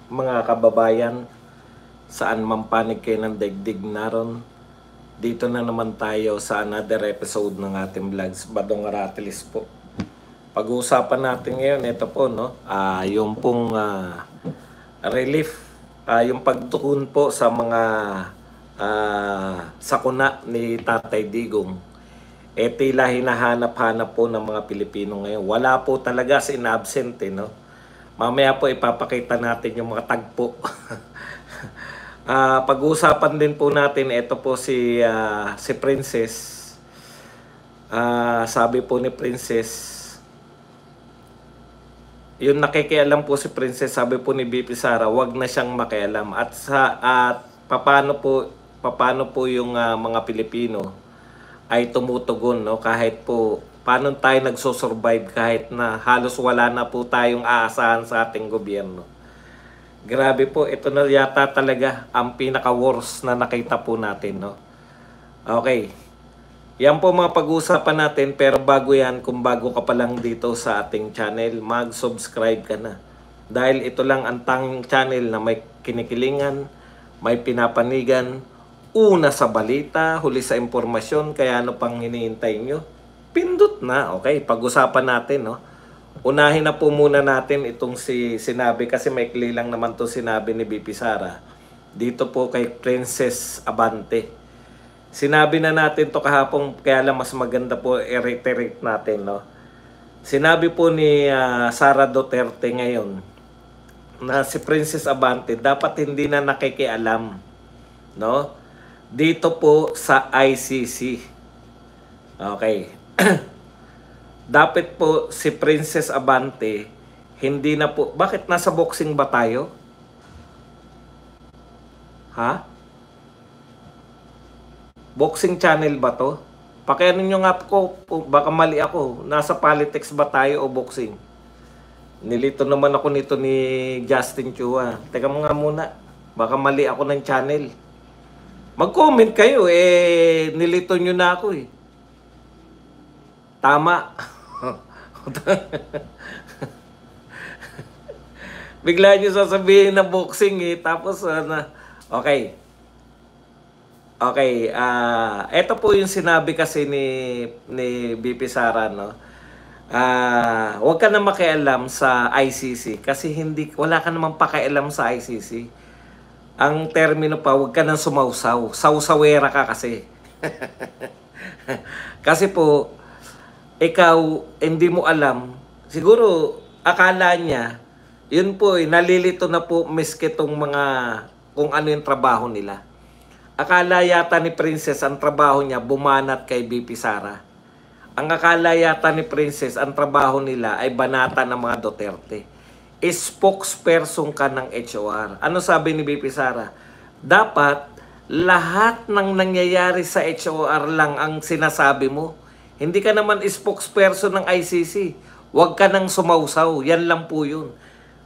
mga kababayan, saan man panig kayo ng daigdig naron. Dito na naman tayo sa another episode ng ating vlogs, Badong Aratilis po. Pag-uusapan natin ngayon, ito po, no? Yung pong relief, yung pagtukon po sa mga sakuna ni Tatay Digong. Tila hinahanap-hanap po ng mga Pilipino ngayon. Wala po talaga absent, no? Mamaya po ipapakita natin yung mga tagpo. Pag-uusapan din po natin, ito po si Princess. Sabi po ni Princess, yung nakikialam po si Princess, sabi po ni BP Sara, wag na siyang makialam. At paano po yung mga Pilipino ay tumutugon, no? Kahit po paano tayo nagsosurvive kahit na halos wala na po tayong aasahan sa ating gobyerno. Grabe po, ito na yata talaga ang pinaka-worst na nakita po natin, no? Okay. Yan po mga pag-uusapan natin, pero bago yan, kung bago ka pa lang dito sa ating channel, mag-subscribe ka na. Dahil ito lang ang tanging channel na may kinikilingan, may pinapanigan, una sa balita, huli sa impormasyon, kaya ano pang hinihintay nyo? Pindot na, okay? Pag-usapan natin, no? Unahin na po muna natin itong sinabi, kasi maikli lang naman to sinabi ni BP Sara. Dito po kay Princess Abante. Sinabi na natin to kahapon, kaya lang mas maganda po i-reiterate natin, no? Sinabi po ni Sara Duterte ngayon na si Princess Abante dapat hindi na nakikialam, no? Dito po sa ICC. Okay. Dapat po si Princess Abante hindi na po. Bakit nasa boxing ba tayo? Ha? Boxing channel ba to? Pakianin nyo nga po, baka mali ako. Nasa politics ba tayo o boxing? Nilito naman ako nito ni Justin Chua. Teka mo nga muna. Baka mali ako ng channel. Mag-comment kayo, nilito nyo na ako eh. Tama. Bigla nyo sasabihin na boxing eh. Tapos, okay. Okay, ito po yung sinabi kasi ni BP Sara, no? Huwag ka na makialam sa ICC kasi wala ka namang pakialam sa ICC. Ang termino pa, huwag ka nang sumausaw. Sausawera ka kasi. Kasi po, ikaw, hindi mo alam. Siguro, akala niya, yun po, nalilito na po miski itong mga, kung ano yung trabaho nila. Akala yata ni Princess, ang trabaho niya, bumanat kay BP Sara. Ang akala yata ni Princess, ang trabaho nila ay banata ng mga Duterte. Spokesperson ka ng HOR. Ano sabi ni BP Sara? Dapat lahat ng nangyayari sa HOR lang ang sinasabi mo. Hindi ka naman spokesperson ng ICC. Huwag ka nang sumausaw. Yan lang po yun.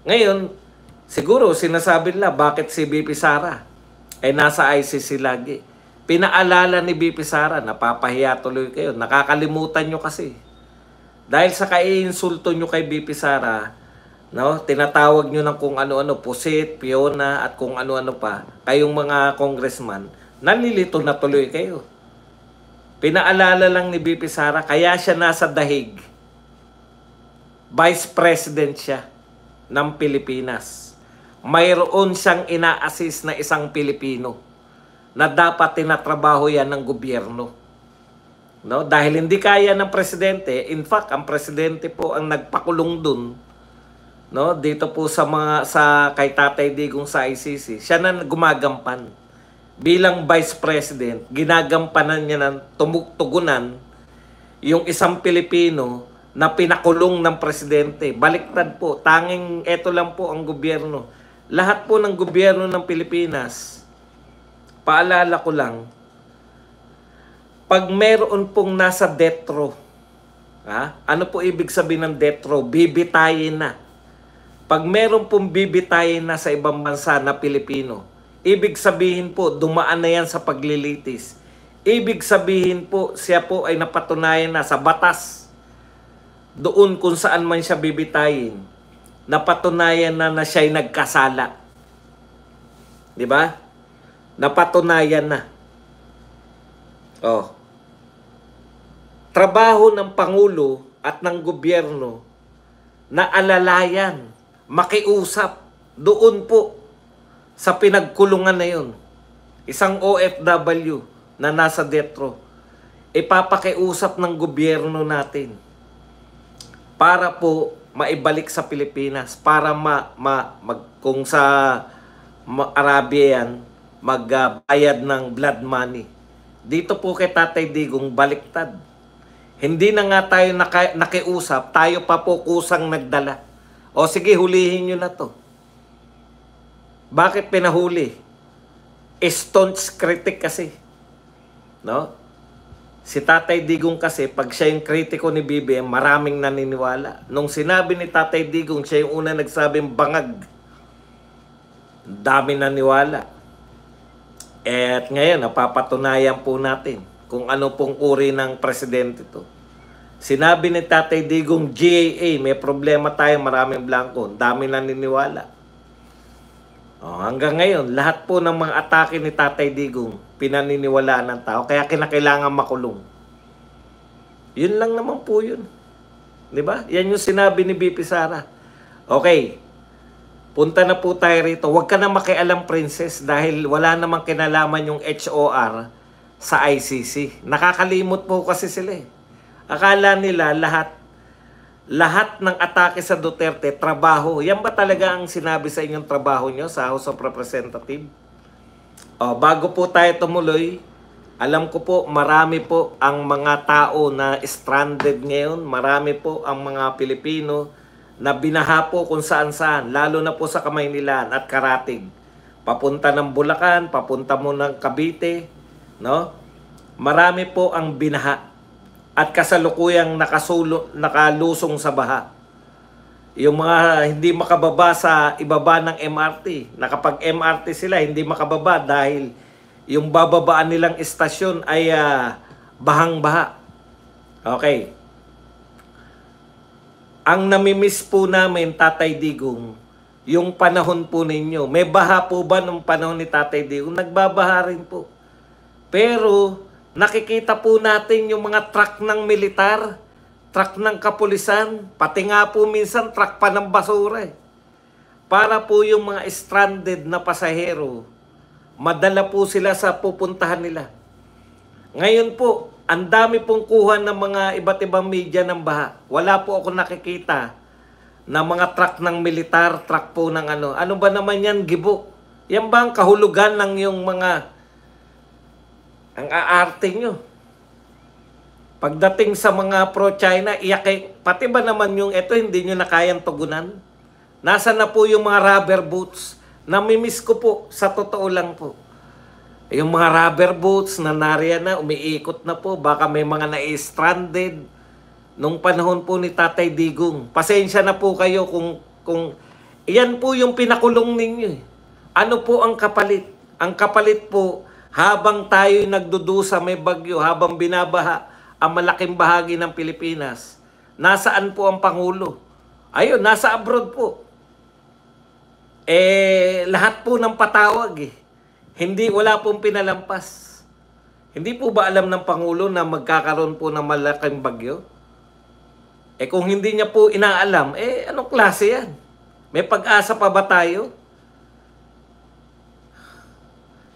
Ngayon, siguro sinasabi nila bakit si BP Sara ay nasa ICC lagi. Pinaalala ni BP Sara, napapahiya tuloy kayo. Nakakalimutan nyo kasi. Dahil sa kaiinsulto nyo kay BP Sara, no, tinatawag nyo ng kung ano-ano, Pusit, Fiona, at kung ano-ano pa, kayong mga congressman, nalilito na tuloy kayo. Pinaalala lang ni BP Sara, kaya siya nasa dahig. Vice President siya ng Pilipinas. Mayroon siyang ina-assist na isang Pilipino na dapat tinatrabaho yan ng gobyerno. No? Dahil hindi kaya ng presidente, in fact, ang presidente po ang nagpakulong dun, no, dito po sa kay Tatay Digong sa ICC, siya na gumagampan bilang Vice President. Ginagampanan niya ng tumutugunan yung isang Pilipino na pinakulong ng presidente. Baliktad po, tanging eto lang po ang gobyerno. Lahat po ng gobyerno ng Pilipinas, paalala ko lang, pag meron pong nasa death row, ano po ibig sabihin ng death row? Bibitayin na. Pag meron pong bibitayin na sa ibang bansa na Pilipino, ibig sabihin po, dumaan na yan sa paglilitis. Ibig sabihin po, siya po ay napatunayan na sa batas. Doon kung saan man siya bibitayin, napatunayan na siya'y nagkasala. Di ba? Napatunayan na. Oh. Trabaho ng Pangulo at ng gobyerno na alalayan, makiusap doon po sa pinagkulungan na yun. Isang OFW na nasa death row. Ipapakiusap ng gobyerno natin para po maibalik sa Pilipinas, para kung sa Arabia yan, magbayad ng blood money. Dito po kay Tatay Digong baliktad. Hindi na nga tayo nakiusap, tayo pa po kusang nagdala. O sige, hulihin nyo na to. Bakit pinahuli? Staunch critic kasi. No? Si Tatay Digong kasi, pag siya yung kritiko ni BBM, maraming naniniwala. Nung sinabi ni Tatay Digong, siya yung una nagsabing bangag. Dami naniwala. At ngayon, napapatunayan po natin kung ano pong uri ng presidente to. Sinabi ni Tatay Digong, GAA, may problema tayo, maraming blanco. Dami naniniwala. Hanggang ngayon, lahat po ng mga atake ni Tatay Digong, pinaniniwalaan ng tao, kaya kinakailangan makulong. Yun lang naman po yun. Diba? Yan yung sinabi ni BP Sara. Okay, punta na po tayo rito. Huwag ka na makialam, princess, dahil wala namang kinalaman yung HOR sa ICC. Nakakalimot po kasi sila eh. Akala nila lahat ng atake sa Duterte, trabaho. Yan ba talaga ang sinabi sa inyong trabaho nyo sa House of Representatives? Bago po tayo tumuloy, alam ko po marami po ang mga tao na stranded ngayon. Marami po ang mga Pilipino na binaha po kung saan-saan, lalo na po sa Kamaynilan at Karatig. Papunta ng Bulacan, papunta mo ng Cavite, no? Marami po ang binaha at kasalukuyang nakalusong sa baha. Yung mga hindi makababa sa ibaba ng MRT, nakapag MRT sila, hindi makababa dahil yung bababaan nilang istasyon ay bahang-baha. Okay. Ang namimiss po namin, Tatay Digong, yung panahon po ninyo. May baha po ba nung panahon ni Tatay Digong? Nagbabaha rin po. Pero nakikita po natin yung mga truck ng militar, truck ng kapulisan, pati nga po minsan truck pa ng basura eh. Para po yung mga stranded na pasahero, madala po sila sa pupuntahan nila. Ngayon po, ang dami pong kuha ng mga iba't ibang media ng baha. Wala po ako nakikita na mga truck ng militar, truck po ng ano. Ano ba naman yan, gibo? Yan ba ang kahulugan ng yung mga ang aarte nyo? Pagdating sa mga pro-China, pati ba naman yung ito, hindi nyo na kayang tugunan? Nasa na po yung mga rubber boots? Namimiss ko po, sa totoo lang po. Yung mga rubber boots na nariyan na, umiikot na po. Baka may mga na-stranded nung panahon po ni Tatay Digong. Pasensya na po kayo kung iyan po yung pinakulong ninyo. Ano po ang kapalit? Ang kapalit po, habang tayo'y nagdudusa may bagyo, habang binabaha ang malaking bahagi ng Pilipinas, nasaan po ang Pangulo? Ayun, nasa abroad po. Lahat po ng patawag eh. Wala pong pinalampas. Hindi po ba alam ng Pangulo na magkakaroon po ng malaking bagyo? Kung hindi niya po inaalam, anong klase yan? May pag-asa pa ba tayo?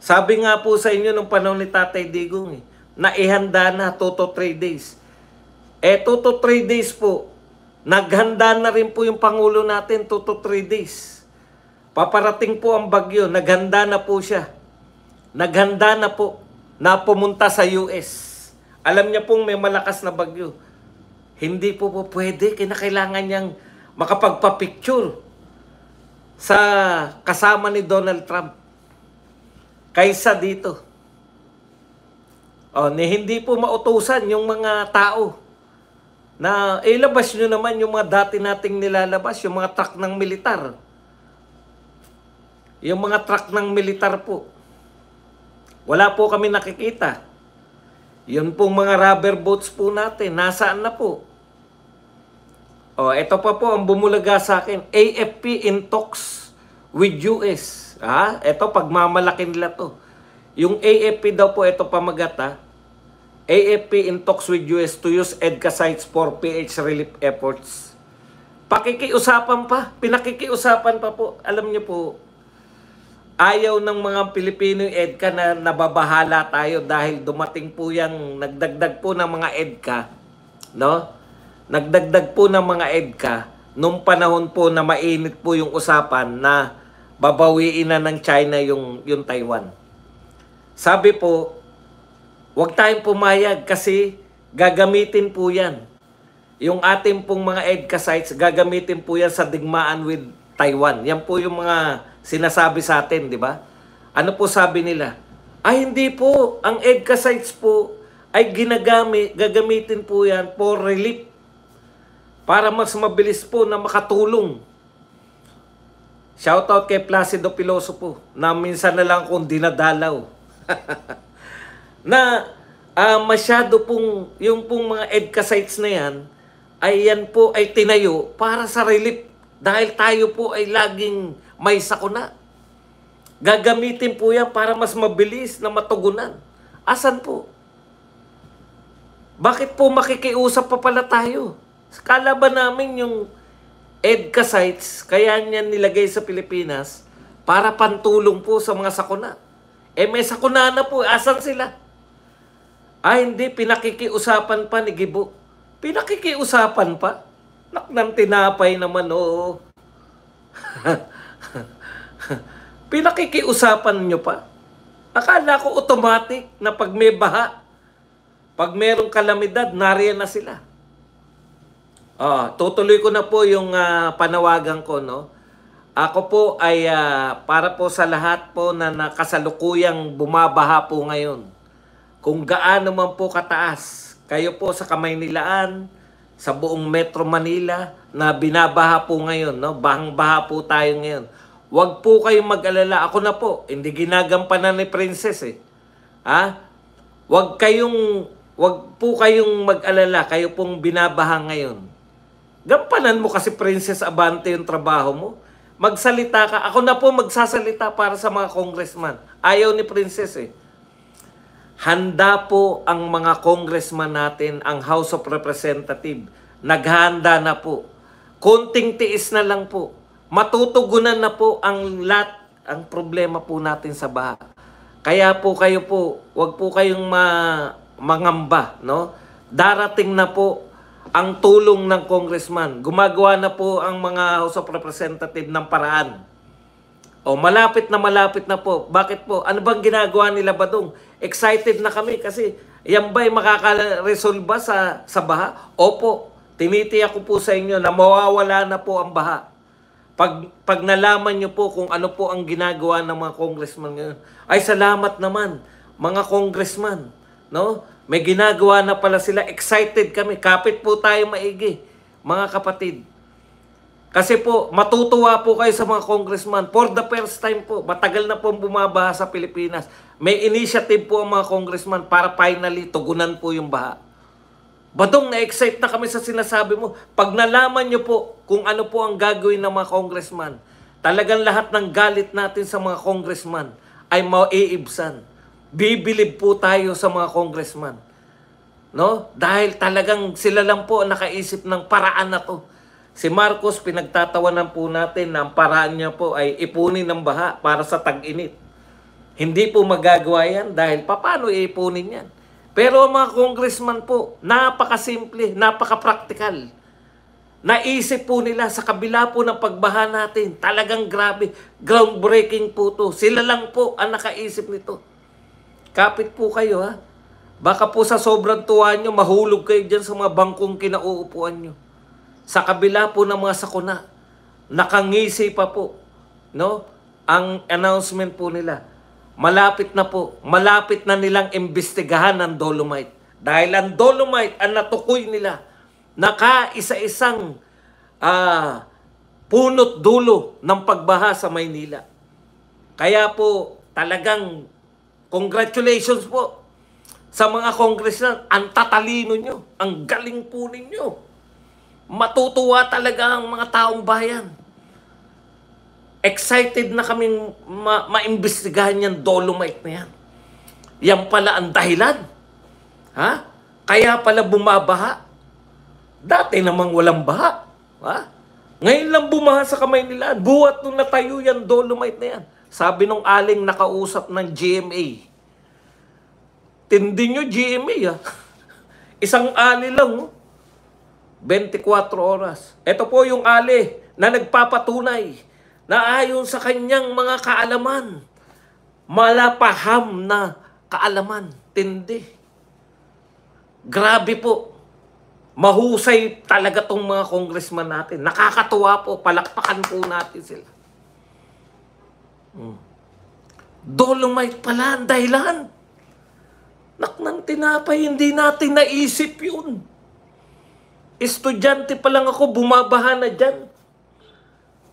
Sabi nga po sa inyo nung panahon ni Tatay Digong, na ihanda na 2 to 3 days. 2 to 3 days po, naghanda na rin po yung Pangulo natin 2 to 3 days. Paparating po ang bagyo, naghanda na po siya. Naghanda na po na pumunta sa US. Alam niya pong may malakas na bagyo. Hindi po pwede, kinakailangan niyang makapagpa-picture sa kasama ni Donald Trump kaysa dito. Hindi po mautusan yung mga tao na ilabas nyo naman yung mga dati nating nilalabas, yung mga truck ng militar. Yung mga truck ng militar po. Wala po kami nakikita. Yun pong mga rubber boats po natin, nasaan na po? Ito pa po ang bumulaga sa akin. AFP in talks with US. Ito, pagmamalaki nila to. Yung AFP daw po, ito pamagat AFP in talks with US to use EDCA sites for PH relief efforts. Pakikiusapan pa. Pinakikiusapan pa po. Alam niyo po, ayaw ng mga Pilipino yung EDCA na nababahala tayo dahil dumating po yung nagdagdag po ng mga EDCA. No? Nagdagdag po ng mga EDCA nung panahon po na mainit po yung usapan na babawiin na ng China yung Taiwan. Sabi po, huwag tayong pumayag kasi gagamitin po yan. Yung ating pong mga EDCA sites, gagamitin po yan sa digmaan with Taiwan. Yan po yung mga sinasabi sa atin, di ba? Ano po sabi nila? Hindi po. Ang EDCA sites po ay gagamitin po yan for relief. Para mas mabilis po na makatulong. Shoutout kay Placido Piloso po, na minsan na lang kung dinadalaw. Na masyado pong, yung pong mga EDCA sites na yan, ay yan po ay tinayo para sa relief. Dahil tayo po ay laging may sakuna. Gagamitin po yan para mas mabilis na matugunan. Asan po? Bakit po makikiusap pa pala tayo? Kala ba namin yung EDCA sites, kaya niyan nilagay sa Pilipinas para pantulong po sa mga sakuna? May sakuna na po. Asan sila? Hindi. Pinakikiusapan pa ni Gibo. Pinakikiusapan pa? Naknang tinapay naman, oo. Pinakikiusapan nyo pa? Akala ko automatic na pag may baha, pag merong kalamidad, nariyan na sila. Tutuloy ko na po yung panawagan ko, no? Ako po ay para po sa lahat po na nakasalukuyang bumabaha po ngayon. Kung gaano man po kataas, kayo po sa Kamaynilaan, sa buong Metro Manila na binabaha po ngayon, no? Bahang-baha po tayo ngayon. Huwag po kayong mag-alala. Ako na po, hindi ginagampanan ni Princess Huwag po kayong mag-alala. Kayo pong binabaha ngayon. Gampanan mo kasi Princess Abante yung trabaho mo. Magsalita ka. Ako na po magsasalita para sa mga congressman. Ayaw ni Princess Handa po ang mga congressman natin, ang House of Representatives. Naghahanda na po. Konting tiis na lang po. Matutugunan na po ang problema po natin sa baha. Kaya po kayo po, wag po kayong mangamba, no? Darating na po ang tulong ng congressman. Gumagawa na po ang mga House of Representatives ng paraan. Malapit na po. Bakit po? Ano bang ginagawa nila Badong? Excited na kami kasi yan ba'y makakaresolba sa baha? Opo, tinitiyak ko po sa inyo na mawawala na po ang baha. Pag nalaman nyo po kung ano po ang ginagawa ng mga congressman ngayon, ay salamat naman, mga congressman. No? May ginagawa na pala sila. Excited kami. Kapit po tayo maigi, mga kapatid. Kasi po, matutuwa po kayo sa mga congressman. For the first time po, matagal na po bumabaha sa Pilipinas. May initiative po ang mga congressman para finally tugunan po yung baha. Badong, na-excite na kami sa sinasabi mo. Pag nalaman nyo po kung ano po ang gagawin ng mga congressman, talagang lahat ng galit natin sa mga congressman ay maiibsan. Bibilib po tayo sa mga congressman. No? Dahil talagang sila lang po ang nakaisip ng paraan na to. Si Marcos, pinagtatawanan po natin na ang paraan niya po ay ipunin ng baha para sa tag-init. Hindi po magagawa yan dahil paano iipunin yan? Pero ang mga congressman po, napakasimple, napaka-practical. Naisip po nila sa kabila po ng pagbaha natin, talagang grabe, groundbreaking po to. Sila lang po ang nakaisip nito. Kapit po kayo Baka po sa sobrang tuwa nyo, mahulog kayo dyan sa mga bangkong kinauupuan nyo. Sa kabila po ng mga sakuna, nakangisi pa po, no? Ang announcement po nila. Malapit na po, malapit na nilang imbestigahan ang Dolomite. Dahil ang Dolomite ang natukoy nila, nakaisa-isang punot dulo ng pagbaha sa Maynila. Kaya po, talagang congratulations po sa mga congressman. Ang tatalino nyo, ang galing po ninyo. Matutuwa talaga ang mga taong bayan. Excited na kaming maimbestigahan yung dolomite na yan. Yan pala ang dahilan. Ha? Kaya pala bumabaha. Dati namang walang baha. Ha? Ngayon lang bumaha sa kamay nila. Buhat nung natayo yan, dolomite na yan. Sabi nung aling nakausap ng GMA. Tindi nyo GMA ha. Isang ali lang. 24 oras. Ito po yung ali na nagpapatunay na ayon sa kanyang mga kaalaman, malapaham na kaalaman. Tindi. Grabe po. Mahusay talaga tong mga congressman natin. Nakakatuwa po. Palakpakan po natin sila. Dolomite pala ang dahilan. Naknang tinapay, hindi natin naisip yun. Estudyante pa lang ako, bumabaha na dyan.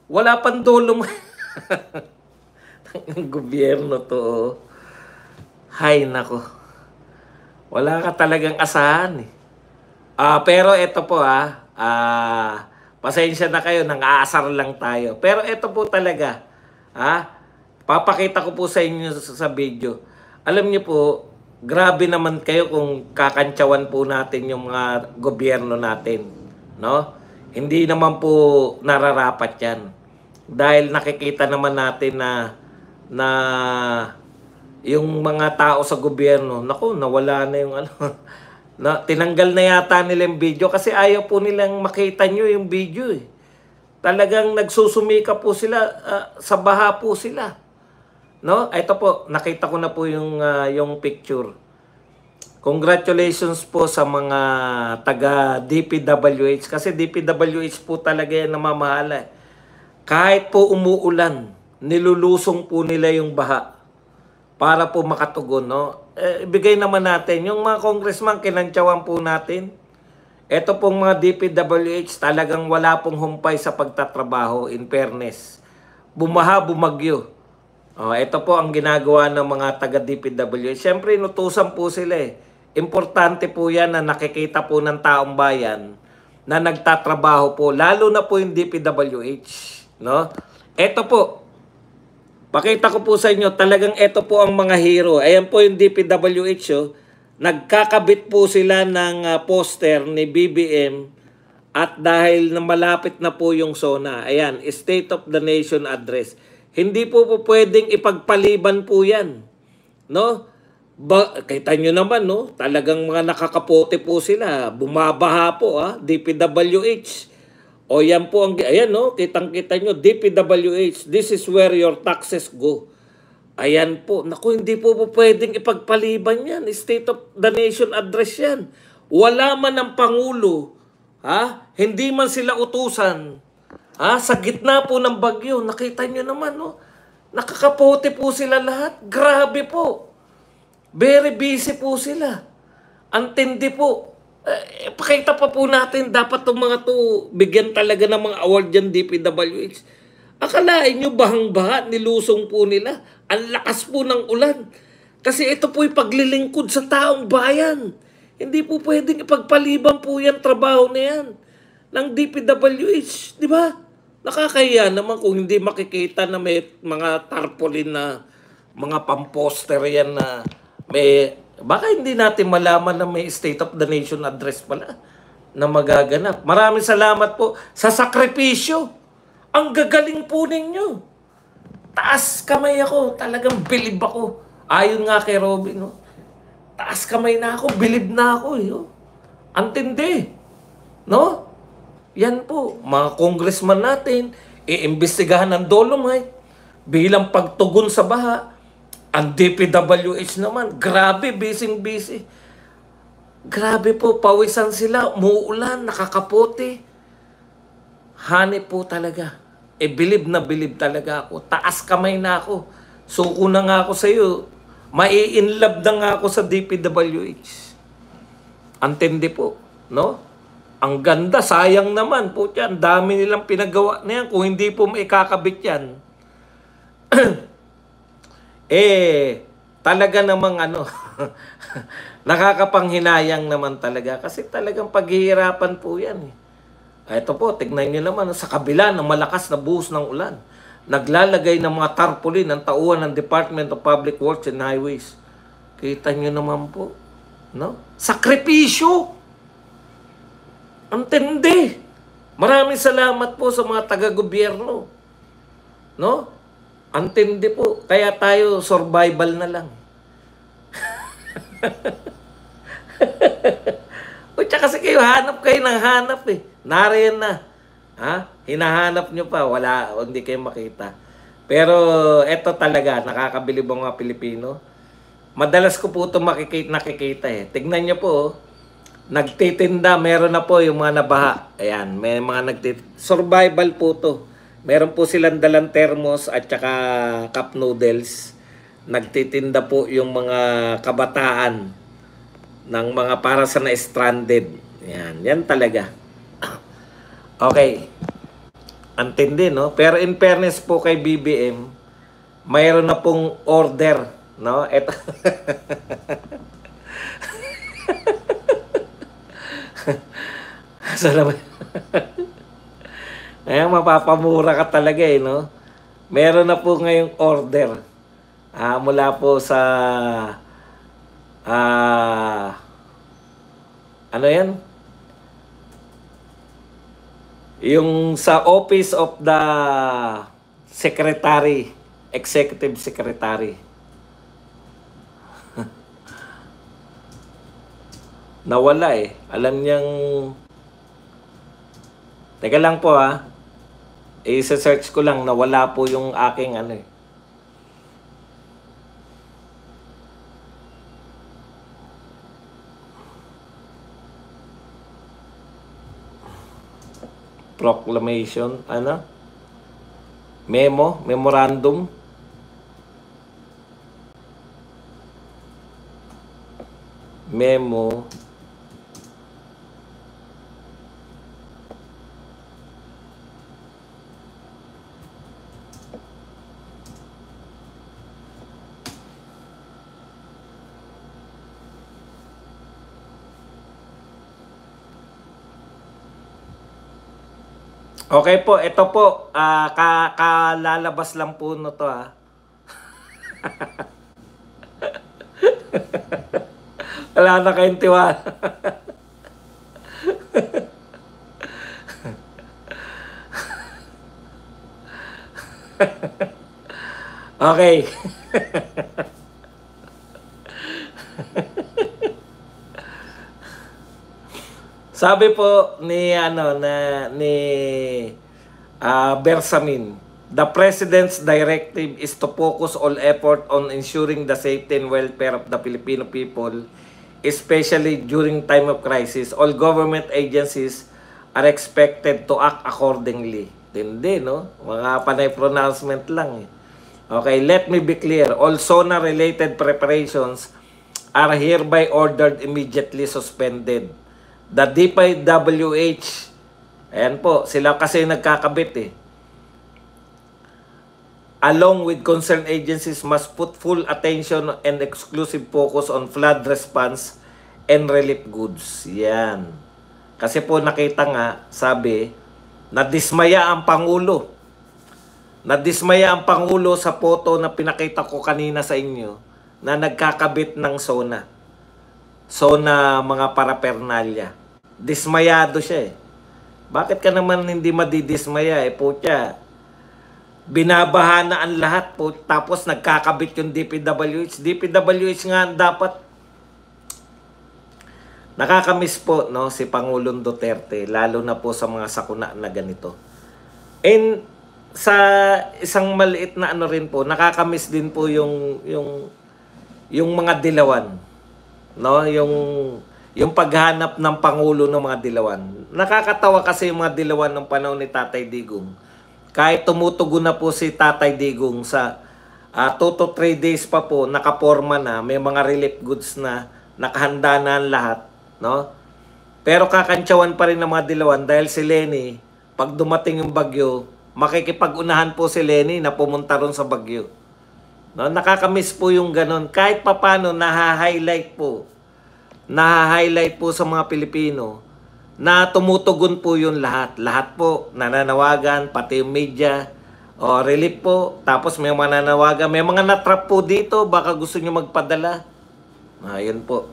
Wala pang dolomite. Ang gobyerno to. Hay nako. Wala ka talagang asahan eh. Pero ito po pasensya na kayo, nang-aasar lang tayo. Pero ito po talaga, papakita ko po sa inyo sa video. Alam niyo po, grabe naman kayo kung kakantsawan po natin yung mga gobyerno natin. No? Hindi naman po nararapat yan. Dahil nakikita naman natin na yung mga tao sa gobyerno, naku, nawala na yung tinanggal na yata nila yung video kasi ayaw po nilang makita nyo yung video eh. Talagang nagsusumika po sila, sa baha po sila. No? Ito po, nakita ko na po yung picture. Congratulations po sa mga taga DPWH kasi DPWH po talaga yan namamahala. Kahit po umuulan, nilulusong po nila yung baha para po makatugon, no? Ibigay naman natin yung mga congressman, kinantsawan po natin. Ito pong mga DPWH talagang wala pong humpay sa pagtatrabaho, in fairness. Bumaha, bumagyo. Ito po ang ginagawa ng mga taga DPWH. Siyempre, inutusan po sila eh. Importante po yan na nakikita po ng taong bayan na nagtatrabaho po, lalo na po yung DPWH. No? Ito po, pakita ko po sa inyo, talagang ito po ang mga hero. Ayan po yung DPWH. Nagkakabit po sila ng poster ni BBM at dahil na malapit na po yung SONA. Ayan, State of the Nation Address. Hindi po pwedeng ipagpaliban po yan. No? Kita nyo naman, no? Talagang mga nakakapote po sila. Bumabaha po, DPWH. O yan po ang, ayan no, kitang-kita nyo, DPWH, this is where your taxes go. Ayan po, naku, hindi po pwedeng ipagpaliban yan. State of the Nation Address yan. Wala man ang Pangulo, hindi man sila utusan, sa gitna po ng bagyo, nakita nyo naman, no? Nakakapote po sila lahat. Grabe po. Very busy po sila. Antindi po. Pakita pa po natin, dapat itong mga to bigyan talaga ng mga award dyan, DPWH. Akalain nyo bahang-baha, nilusong po nila. Ang lakas po ng ulan. Kasi ito po'y paglilingkod sa taong bayan. Hindi po pwedeng ipagpaliban po yan, trabaho na yan ng DPWH. Di ba? Nakakahiya naman kung hindi makikita na may mga tarpaulin na mga pamposter yan na may... Baka hindi natin malaman na may State of the Nation Address pala na magaganap. Maraming salamat po sa sakripisyo. Ang gagaling po ninyo. Taas kamay ako. Talagang bilib ako. Ayon nga kay Robin. No? Taas kamay na ako. Bilib na ako. Antindi. No? Yan po. Mga congressman natin, iimbestigahan ng dolomite bilang pagtugon sa baha. Ang DPWH naman, grabe, busy. Grabe po, pawisan sila, umuulan, nakakapote. Hanip po talaga. Bilib na bilib talaga ako. Taas kamay na ako. Suko na nga ako sa iyo. Mai-inlove na nga ako sa DPWH. Antindi po, no? Ang ganda, sayang naman po yan. Dami nilang pinagawa na yan. Kung hindi po maikakabit yan, talaga namang nakakapanghinayang naman talaga. Kasi talagang paghihirapan po yan. Ito po, tignan nyo naman, sa kabila ng malakas na buhos ng ulan. naglalagay ng mga tarpaulin ng tauhan ng Department of Public Works and Highways. Kita nyo naman po, no? Sakripisyo! Ang tindi! Maraming salamat po sa mga taga-gobyerno, no? Ang tindi po. Kaya tayo survival na lang. O tsaka kasi kayo, hanap kayo ng hanap eh. Nariyan na. Ha? Hinahanap nyo pa. Wala, hindi kayo makita. Pero eto talaga, nakakabilib ang mga Pilipino. Madalas ko po ito nakikita eh. Tignan nyo po, oh. Nagtitinda, meron na po yung mga nabaha. Ayan, may mga survival po to. Meron po silang dalang thermos at saka cup noodles. Nagtitinda po yung mga kabataan ng mga para sa na-stranded. Yan talaga. Okay. Antindi, no? Pero in fairness po kay BBM, mayroon na pong order, no? Eto. Salamat. Ayan, mapapamura ka talaga eh, no? Meron na po ngayong order. Mula po sa ano yan? Yung sa Office of the Secretary, Executive Secretary. Nawala eh. Alam niyang... Teka lang po ha. I-search ko lang. Nawala po yung aking ano eh. Proclamation. Ano? Memorandum. Memo. Okay po, ito po, kalalabas lang po no to ha. Wala na kayong tiwala. Okay. Sabi po ni Bersamin, the President's directive is to focus all effort on ensuring the safety and welfare of the Filipino people, especially during time of crisis. All government agencies are expected to act accordingly. Hindi, no? Mga panay pronouncement lang eh. Okay, let me be clear. All SONA-related preparations are hereby ordered immediately suspended. The DPWH, ayan po, sila kasi nagkakabit eh. Along with concerned agencies must put full attention and exclusive focus on flood response and relief goods. Yan. Kasi po nakita nga, sabi, nadismaya ang Pangulo. Nadismaya ang Pangulo sa photo na pinakita ko kanina sa inyo na nagkakabit ng SONA. SONA mga parapernalya. Dismayado siya eh. Bakit ka naman hindi madidismaya eh, putya? Binabaha na ang lahat po, tapos nagkakabit yung DPWH. DPWH nga dapat. Nakakamiss po no, si Pangulong Duterte, lalo na po sa mga sakuna na ganito. And sa isang maliit na ano rin po, nakakamiss din po yung mga dilawan. No, yung paghanap ng Pangulo ng mga dilawan. Nakakatawa kasi yung mga dilawan ng panahon ni Tatay Digong. Kahit tumutugon na po si Tatay Digong sa 2 to 3 days pa po, nakaporma na, may mga relief goods na, nakahanda na ang lahat. No? Pero kakantsawan pa rin ng mga dilawan dahil si Lenny, pag dumating yung bagyo, makikipag-unahan po si Lenny na pumunta ron sa bagyo. No? Nakakamiss po yung ganon. Kahit papano, naha-highlight po sa mga Pilipino na tumutugon po yung lahat. Lahat po nananawagan, pati yung media, O, relief po. Tapos may mga nanawagan. May mga natrap po dito. Baka gusto nyo magpadala. Ayun po.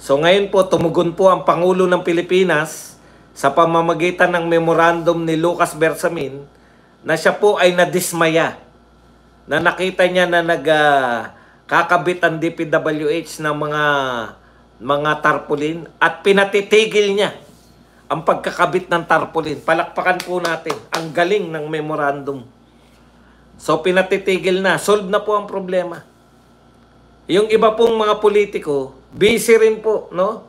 So ngayon po, tumugon po ang Pangulo ng Pilipinas sa pamamagitan ng memorandum ni Lucas Bersamin na siya po ay nadismaya na nakita niya na kakabit ang DPWH ng mga tarpaulin at pinatitigil niya ang pagkakabit ng tarpaulin. Palakpakan po natin. Ang galing ng memorandum. So pinatitigil na. Solve na po ang problema. Yung iba pong mga politiko, busy rin po, no?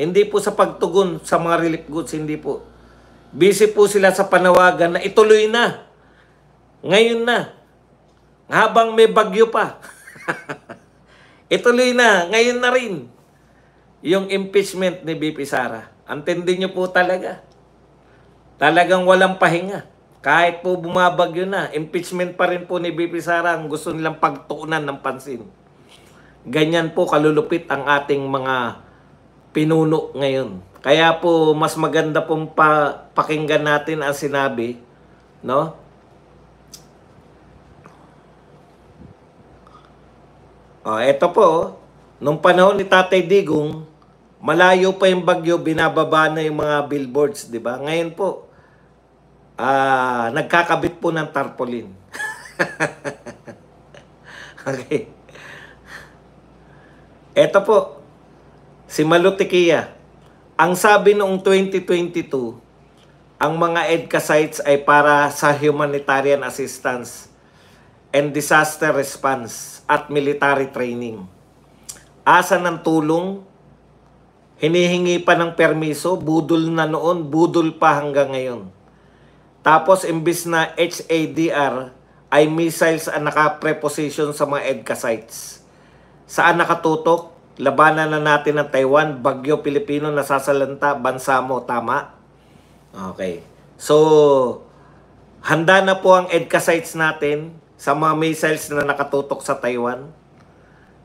Hindi po sa pagtugon sa mga relief goods, hindi po. Busy po sila sa panawagan na ituloy na. Ngayon na. Habang may bagyo pa. Ituloy na. Ngayon na rin. Yung impeachment ni BP Sara. Antindi nyo po talaga. Talagang walang pahinga. Kahit po bumabagyo na, impeachment pa rin po ni BP Sara ang gusto nilang pagtuunan ng pansin. Ganyan po kalulupit ang ating mga pinuno ngayon. Kaya po mas maganda pong pakinggan natin ang sinabi, no? Ito po, nung panahon ni Tatay Digong, malayo pa yung bagyo, binababa na yung mga billboards, di ba? Ngayon po, nagkakabit po ng tarpaulin. Okay. Ito po, si Malutikia. Ang sabi noong 2022, ang mga EDCA sites ay para sa humanitarian assistance and disaster response at military training. Asa ng tulong, hinihingi pa ng permiso, budol na noon, budol pa hanggang ngayon. Tapos imbis na HADR ay missiles ang naka-preposition sa mga EDCA sites. Saan nakatutok? Labanan na natin ng Taiwan, Bagyo Pilipino nasasalanta, bansa mo, tama? Okay. So, handa na po ang EDCA sites natin sa mga missiles na nakatutok sa Taiwan.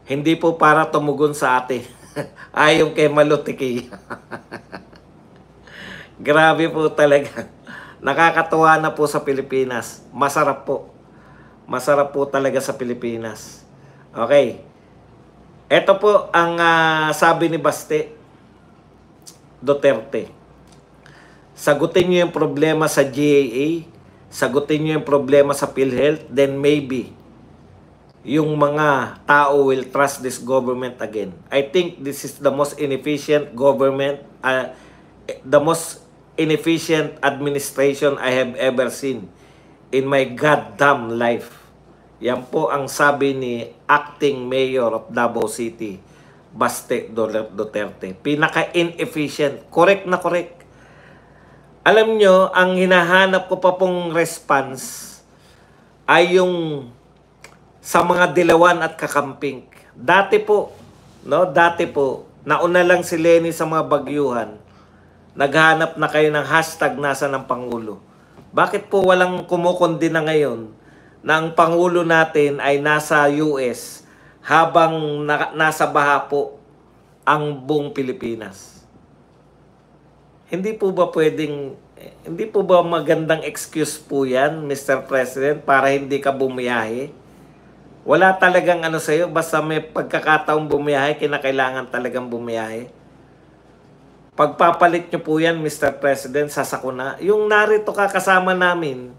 Hindi po para tumugon sa atin. Ayon kay Malutiki. Grabe po talaga. Nakakatuwa na po sa Pilipinas. Masarap po. Masarap po talaga sa Pilipinas. Okay. Ito po ang sabi ni Baste Duterte. Sagutin niyo yung problema sa GAA, sagutin niyo yung problema sa PhilHealth, then maybe yung mga tao will trust this government again. I think this is the most inefficient government, the most inefficient administration I have ever seen in my goddamn life. Yan po ang sabi ni acting mayor of Davao City, Baste Duterte. Pinaka-inefficient. Correct na correct. Alam nyo, ang hinahanap ko pa pong response ay yung sa mga dilawan at kakamping. Dati po, nauna lang si Lenny sa mga bagyuhan. Naghanap na kayo ng hashtag nasa ng Pangulo. Bakit po walang kumukundi na ngayon na ang Pangulo natin ay nasa US habang nasa baha po ang buong Pilipinas? Hindi po ba magandang excuse po yan, Mr. President, para hindi ka bumiyahe? Wala talagang sa'yo, basta may pagkakataong bumiyahe, kinakailangan talagang bumiyahe. Pagpapalit nyo po yan, Mr. President, sasako na. Yung narito ka kasama namin,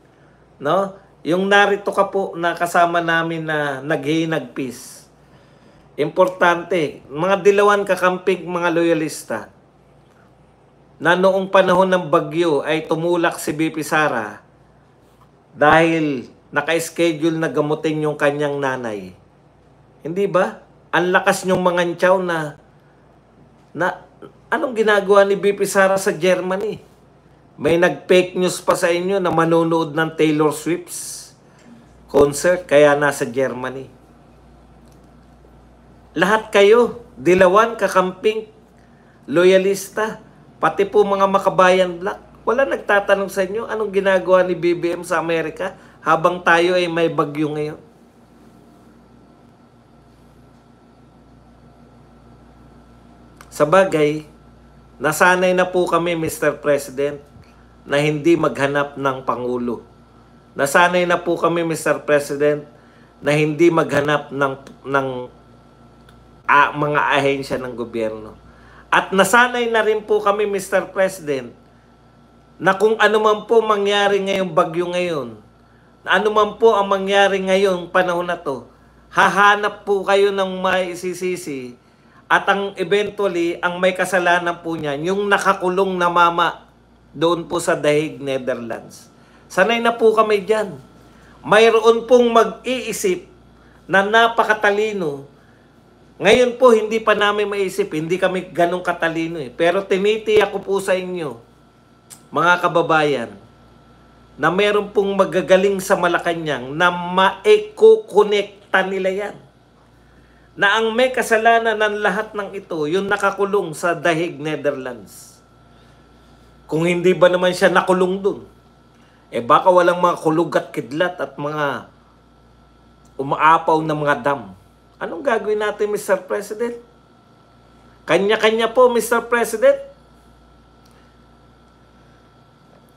no? Yung narito ka po na kasama namin na naghinag-peace. Importante, mga dilawan kakamping, mga loyalista, na noong panahon ng bagyo ay tumulak si BP Sara dahil naka-schedule na gamutin yung kanyang nanay. Hindi ba? Ang lakas nyong mangantyaw na anong ginagawa ni BP Sara sa Germany? May nag-fake news pa sa inyo na manonood ng Taylor Swift's concert kaya nasa Germany. Lahat kayo, dilawan, kakamping, loyalista, pati po mga makabayan black, wala nagtatanong sa inyo anong ginagawa ni BBM sa Amerika habang tayo ay may bagyo ngayon. Sa bagay, nasanay na po kami, Mr. President, na hindi maghanap ng Pangulo. Nasanay na po kami, Mr. President, na hindi maghanap ng mga ahensya ng gobyerno. At nasanay na rin po kami, Mr. President, na kung ano man po mangyari ngayong bagyo ngayon, ano man po ang mangyari ngayong panahon na to, hahanap po kayo ng maisisisi at ang eventually, ang may kasalanan po niyan, yung nakakulong na mama doon po sa The Hague, Netherlands. Sanay na po kami dyan. Mayroon pong mag-iisip na napakatalino. Ngayon po, hindi pa namin maisip, hindi kami ganong katalino eh. Pero tinitiyak ko po sa inyo, mga kababayan, na meron pong magagaling sa Malacanang na maikukonekta nila yan. Na ang may kasalanan ng lahat ng ito, yung nakakulong sa The Hague, Netherlands. Kung hindi ba naman siya nakulong dun, baka walang mga kulugat kidlat at mga umaapaw na mga dam. Anong gagawin natin, Mr. President? Kanya-kanya po, Mr. President.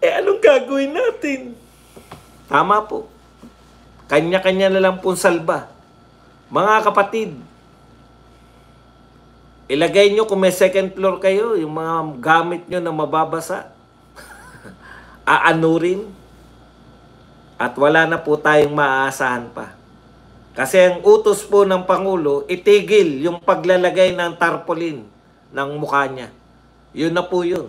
Anong gagawin natin? Tama po. Kanya-kanya na lang pong salba. Mga kapatid, ilagay nyo kung may second floor kayo, yung mga gamit nyo na mababasa, aanurin, at wala na po tayong maaasahan pa. Kasi ang utos po ng Pangulo, itigil yung paglalagay ng tarpaulin ng mukha niya. Yun na po yun.